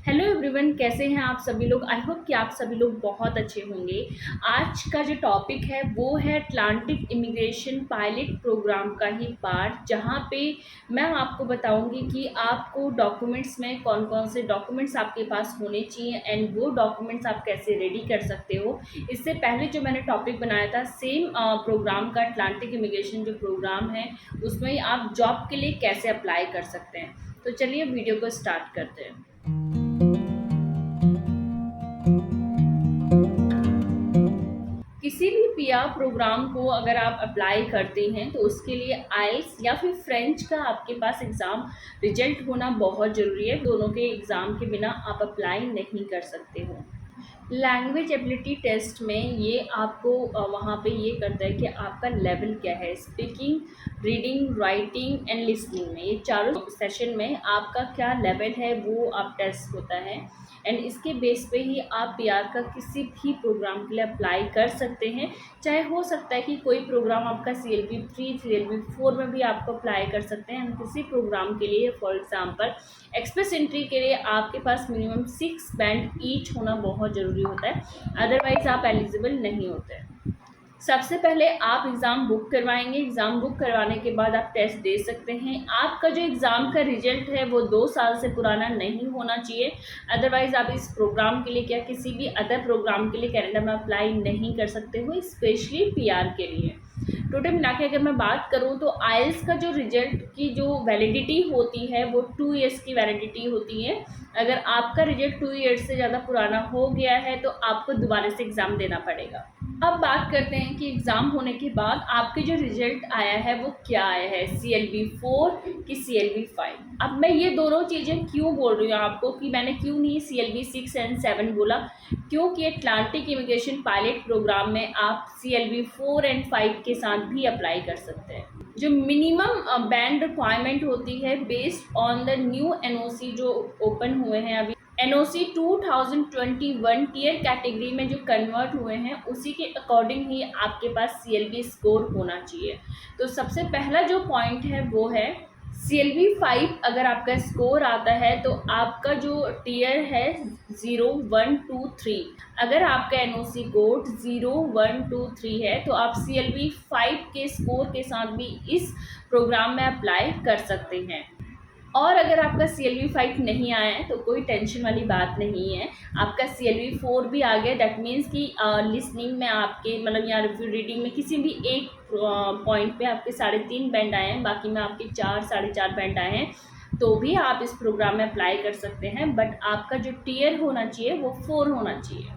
Hello everyone, कैसे हैं आप सभी लोग। आई होप कि आप सभी लोग बहुत अच्छे होंगे। आज का जो टॉपिक है वो है अटलांटिक इमिग्रेशन पायलट प्रोग्राम का ही पार्ट, जहां पे मैं आपको बताऊंगी कि आपको डॉक्यूमेंट्स में कौन कौन से डॉक्यूमेंट्स आपके पास होने चाहिए एंड वो डॉक्यूमेंट्स आप कैसे रेडी कर सकते हो। इससे पहले जो मैंने टॉपिक बनाया था सेम प्रोग्राम का, अटलांटिक इमिग्रेशन जो प्रोग्राम है उसमें आप जॉब के लिए कैसे अप्लाई कर सकते हैं। तो चलिए वीडियो को स्टार्ट करते हैं। किसी भी पीआर प्रोग्राम को अगर आप अप्लाई करते हैं तो उसके लिए आइल्स या फिर फ्रेंच का आपके पास एग्ज़ाम रिजल्ट होना बहुत ज़रूरी है। दोनों के एग्ज़ाम के बिना आप अप्लाई नहीं कर सकते हो। लैंग्वेज एबिलिटी टेस्ट में ये आपको वहाँ पे ये करता है कि आपका लेवल क्या है, speaking, reading, writing and listening में, ये चारों सेशन में आपका क्या लेवल है वो आप टेस्ट होता है। एंड इसके बेस पे ही आप पीआर का किसी भी प्रोग्राम के लिए अप्लाई कर सकते हैं। चाहे हो सकता है कि कोई प्रोग्राम आपका CLB 3 CLB 4 में भी आपको अप्लाई कर सकते हैं। किसी प्रोग्राम के लिए फॉर एग्जांपल एक्सप्रेस एंट्री के लिए आपके पास मिनिमम 6 बैंड ईच होना बहुत ज़रूरी होता है, अदरवाइज आप एलिजिबल नहीं होते। सबसे पहले आप एग्ज़ाम बुक करवाएंगे। एग्ज़ाम बुक करवाने के बाद आप टेस्ट दे सकते हैं। आपका जो एग्ज़ाम का रिजल्ट है वो 2 साल से पुराना नहीं होना चाहिए, अदरवाइज़ आप इस प्रोग्राम के लिए क्या किसी भी अदर प्रोग्राम के लिए कनाडा में अप्लाई नहीं कर सकते हो, स्पेशली पीआर के लिए। टोटल मिला के अगर मैं बात करूँ तो आइल्स का जो रिजल्ट की जो वैलिडिटी होती है वो 2 ईयर्स की वैलिडिटी होती है। अगर आपका रिजल्ट 2 ईयर्स से ज़्यादा पुराना हो गया है तो आपको दोबारा से एग्ज़ाम देना पड़ेगा। अब बात करते हैं कि एग्ज़ाम होने के बाद आपके जो रिजल्ट आया है वो क्या आया है, CLB 4 कि CLB 5। अब मैं ये दोनों चीज़ें क्यों बोल रही हूँ आपको, कि मैंने क्यों नहीं CLB 6 एंड 7 बोला, क्योंकि अटलांटिक इमिग्रेशन पायलट प्रोग्राम में आप CLB 4 एंड 5 के साथ भी अप्लाई कर सकते हैं। जो मिनिमम बैंड रिक्वायरमेंट होती है based on the new NOC जो ओपन हुए हैं अभी, NOC 2021 टीयर कैटेगरी में जो कन्वर्ट हुए हैं उसी के अकॉर्डिंग ही आपके पास CLB स्कोर होना चाहिए। तो सबसे पहला जो पॉइंट है वो है CLB 5 अगर आपका स्कोर आता है तो आपका जो टीयर है 0 1 2 3, अगर आपका NOC कोड 0 1 2 3 है तो आप CLB 5 के स्कोर के साथ भी इस प्रोग्राम में अप्लाई कर सकते हैं। और अगर आपका CLB 5 नहीं आया है तो कोई टेंशन वाली बात नहीं है, आपका CLB 4 भी आ गया। दैट मीन्स कि लिसनिंग में आपके मतलब या रीडिंग में किसी भी एक पॉइंट पे आपके 3.5 बैंड आए हैं, बाकी में आपके 4 4.5 बैंड आए हैं, तो भी आप इस प्रोग्राम में अप्लाई कर सकते हैं। बट आपका जो टीयर होना चाहिए वो 4 होना चाहिए।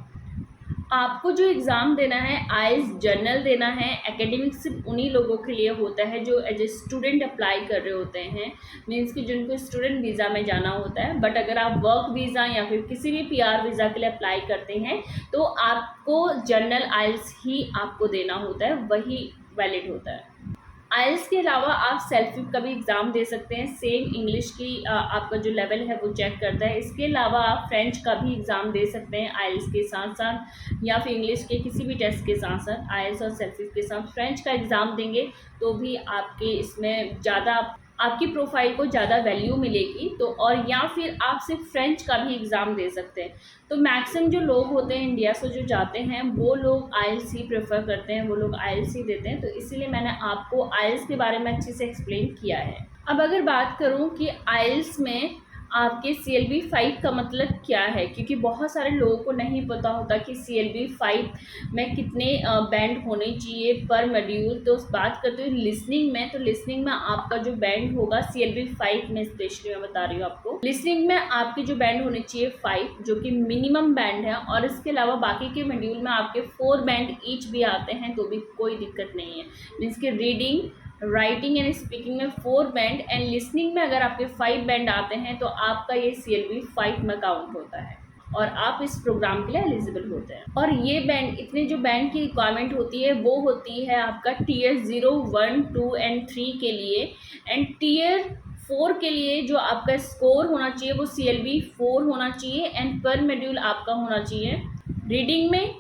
आपको जो एग्ज़ाम देना है आइल्स जनरल देना है। एकेडमिक सिर्फ उन्हीं लोगों के लिए होता है जो एज ए स्टूडेंट अप्लाई कर रहे होते हैं, मीन्स कि जिनको स्टूडेंट वीज़ा में जाना होता है। बट अगर आप वर्क वीज़ा या फिर किसी भी पीआर वीज़ा के लिए अप्लाई करते हैं तो आपको जनरल आइल्स ही आपको देना होता है, वही वैलिड होता है। आइल्स के अलावा आप सेल्फी का भी एग्ज़ाम दे सकते हैं। सेम इंग्लिश की आपका जो लेवल है वो चेक करता है। इसके अलावा आप फ्रेंच का भी एग्ज़ाम दे सकते हैं आइल्स के साथ साथ, या फिर इंग्लिश के किसी भी टेस्ट के साथ साथ आइल्स और सेल्फी के साथ फ्रेंच का एग्ज़ाम देंगे तो भी आपके इसमें ज़्यादा आपकी प्रोफाइल को ज़्यादा वैल्यू मिलेगी। तो और या फिर आप सिर्फ फ्रेंच का भी एग्ज़ाम दे सकते हैं। तो मैक्सिमम जो लोग होते हैं इंडिया से जो जाते हैं वो लोग आइल्स ही प्रेफर करते हैं, वो लोग आइल्स ही देते हैं। तो इसीलिए मैंने आपको आइल्स के बारे में अच्छे से एक्सप्लेन किया है। अब अगर बात करूं कि आइल्स में आपके CLB 5 का मतलब क्या है, क्योंकि बहुत सारे लोगों को नहीं पता होता कि CLB 5 में कितने बैंड होने चाहिए पर मॉड्यूल। तो बात करते हैं लिसनिंग में, तो लिसनिंग में आपका जो बैंड होगा CLB 5 में, स्पेशली मैं बता रही हूँ आपको, लिसनिंग में आपके जो बैंड होने चाहिए 5 जो कि मिनिमम बैंड है। और इसके अलावा बाकी के मॉड्यूल में आपके 4 बैंड ईच भी आते हैं तो भी कोई दिक्कत नहीं है। मीन्स कि रीडिंग, राइटिंग एंड स्पीकिंग में 4 बैंड एंड लिसनिंग में अगर आपके 5 बैंड आते हैं तो आपका ये CLB 5 में काउंट होता है और आप इस प्रोग्राम के लिए एलिजिबल होते हैं। और ये बैंड, इतने जो बैंड की रिक्वायरमेंट होती है वो होती है आपका टीयर 0 1 2 एंड 3 के लिए। एंड टीयर 4 के लिए जो आपका स्कोर होना चाहिए वो CLB 4 होना चाहिए एंड पर मॉड्यूल आपका होना चाहिए रीडिंग में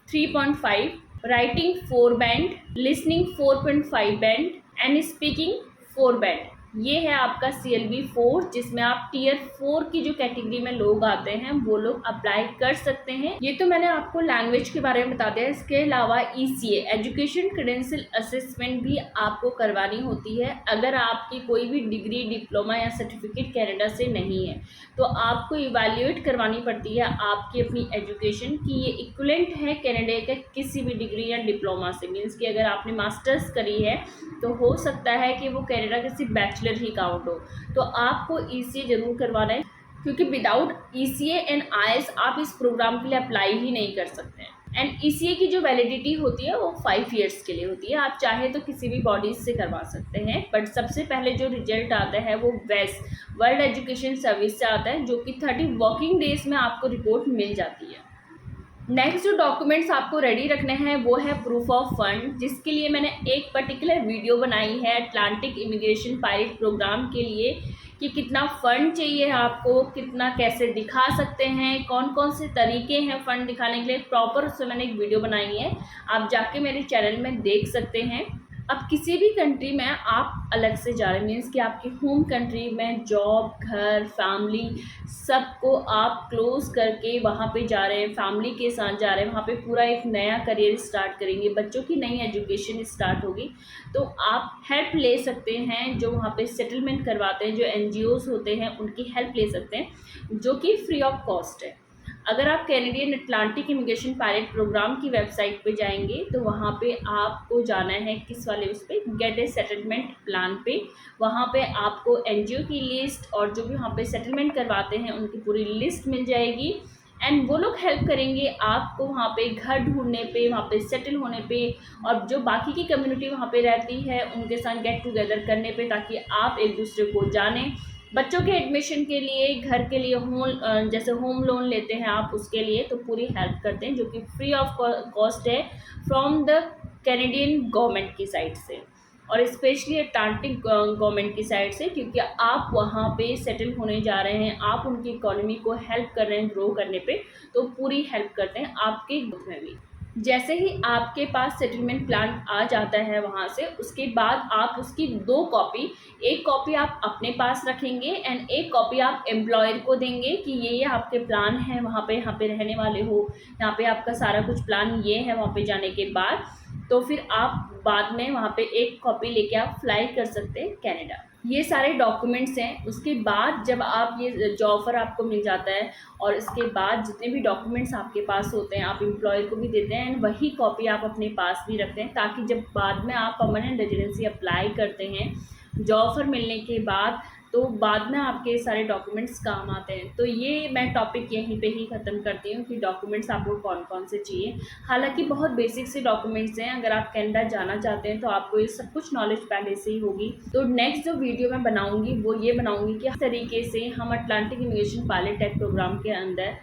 3.5, writing 4 band, listening 4.5 band and speaking 4 band. ये है आपका CLB 4, जिसमें आप टियर 4 की जो कैटेगरी में लोग आते हैं वो लोग अप्लाई कर सकते हैं। ये तो मैंने आपको लैंग्वेज के बारे में बता दिया। इसके अलावा ECA एजुकेशन क्रेडेंशियल असेसमेंट भी आपको करवानी होती है। अगर आपकी कोई भी डिग्री, डिप्लोमा या सर्टिफिकेट कनाडा से नहीं है तो आपको इवैल्यूएट करवानी पड़ती है आपकी अपनी एजुकेशन की ये इक्विवेलेंट है कनाडा के किसी भी डिग्री या डिप्लोमा से। मीन्स कि अगर आपने मास्टर्स करी है तो हो सकता है कि वो कनाडा के सिर्फ बैचलर ही काउंट हो। तो आपको ECA ज़रूर करवाना है, क्योंकि विदाउट ECA एंड IELTS आप इस प्रोग्राम के लिए अप्लाई ही नहीं कर सकते हैं। एंड ECA की जो वैलिडिटी होती है वो 5 ईयर्स के लिए होती है। आप चाहे तो किसी भी बॉडीज से करवा सकते हैं, बट सबसे पहले जो रिजल्ट आता है वो वेस वर्ल्ड एजुकेशन सर्विस से आता है, जो कि 30 वर्किंग डेज में आपको रिपोर्ट मिल जाती है। नेक्स्ट जो डॉक्यूमेंट्स आपको रेडी रखने हैं वो है प्रूफ ऑफ फंड, जिसके लिए मैंने एक पर्टिकुलर वीडियो बनाई है अटलांटिक इमिग्रेशन पायलट प्रोग्राम के लिए, कि कितना फ़ंड चाहिए आपको, कितना कैसे दिखा सकते हैं, कौन कौन से तरीके हैं फ़ंड दिखाने के लिए। प्रॉपर उसमें मैंने एक वीडियो बनाई है, आप जाके मेरे चैनल में देख सकते हैं। अब किसी भी कंट्री में आप अलग से जा रहे हैं, मीन्स कि आपकी होम कंट्री में जॉब, घर, फैमिली सबको आप क्लोज करके वहाँ पे जा रहे हैं, फैमिली के साथ जा रहे हैं, वहाँ पे पूरा एक नया करियर स्टार्ट करेंगे, बच्चों की नई एजुकेशन स्टार्ट होगी, तो आप हेल्प ले सकते हैं। जो वहाँ पे सेटलमेंट करवाते हैं, जो NGOs होते हैं, उनकी हेल्प ले सकते हैं, जो कि फ्री ऑफ कॉस्ट है। अगर आप Canadian Atlantic immigration pilot program की वेबसाइट पे जाएंगे तो वहाँ पे आपको जाना है किस वाले उस पर, गेट ए सेटलमेंट प्लान पे। वहाँ पे आपको NGO की लिस्ट और जो भी वहाँ पे सेटलमेंट करवाते हैं उनकी पूरी लिस्ट मिल जाएगी। एंड वो लोग हेल्प करेंगे आपको वहाँ पे घर ढूंढने पे, वहाँ पे सेटल होने पे, और जो बाकी की कम्युनिटी वहाँ पे रहती है उनके साथ गेट टुगेदर करने पे, ताकि आप एक दूसरे को जानें। बच्चों के एडमिशन के लिए, घर के लिए जैसे होम लोन लेते हैं आप, उसके लिए तो पूरी हेल्प करते हैं, जो कि फ्री ऑफ कॉस्ट है फ्रॉम द कैनेडियन गवर्नमेंट की साइड से, और स्पेशली अटलांटिक गवर्नमेंट की साइड से, क्योंकि आप वहाँ पे सेटल होने जा रहे हैं, आप उनकी इकोनॉमी को हेल्प कर रहे हैं ग्रो करने पे, तो पूरी हेल्प करते हैं आपके ग्रोथ में भी। जैसे ही आपके पास सेटलमेंट प्लान आ जाता है वहाँ से, उसके बाद आप उसकी 2 कॉपी, एक कॉपी आप अपने पास रखेंगे एंड एक कॉपी आप एम्प्लॉयर को देंगे कि ये आपके प्लान है, वहाँ पे यहाँ पे रहने वाले हो, यहाँ पे आपका सारा कुछ प्लान ये है वहाँ पे जाने के बाद। तो फिर आप बाद में वहाँ पे एक कॉपी लेके आप फ्लाई कर सकते हैं कनाडा। ये सारे डॉक्यूमेंट्स हैं। उसके बाद जब आप ये जॉब ऑफर आपको मिल जाता है, और इसके बाद जितने भी डॉक्यूमेंट्स आपके पास होते हैं आप एम्प्लॉयर को भी देते हैं, एंड वही कॉपी आप अपने पास भी रखते हैं, ताकि जब बाद में आप परमानेंट रेजिडेंसी अप्लाई करते हैं जॉब ऑफर मिलने के बाद, तो बाद में आपके सारे डॉक्यूमेंट्स काम आते हैं। तो ये मैं टॉपिक यहीं पे ही ख़त्म करती हूँ कि डॉक्यूमेंट्स आपको कौन कौन से चाहिए। हालांकि बहुत बेसिक से डॉक्यूमेंट्स हैं, अगर आप कनाडा जाना चाहते हैं तो आपको ये सब कुछ नॉलेज पहले से ही होगी। तो नेक्स्ट जो वीडियो मैं बनाऊँगी वो ये बनाऊँगी कि किस तरीके से हम Atlantic immigration pilot tech program के अंदर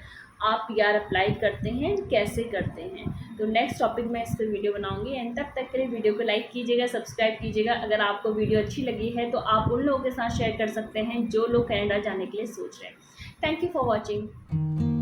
आप PR अप्लाई करते हैं, कैसे करते हैं। तो नेक्स्ट टॉपिक मैं इस पर वीडियो बनाऊंगी, एंड तब तक के लिए वीडियो को लाइक कीजिएगा, सब्सक्राइब कीजिएगा। अगर आपको वीडियो अच्छी लगी है तो आप उन लोगों के साथ शेयर कर सकते हैं जो लोग कनाडा जाने के लिए सोच रहे हैं। Thank you for watching.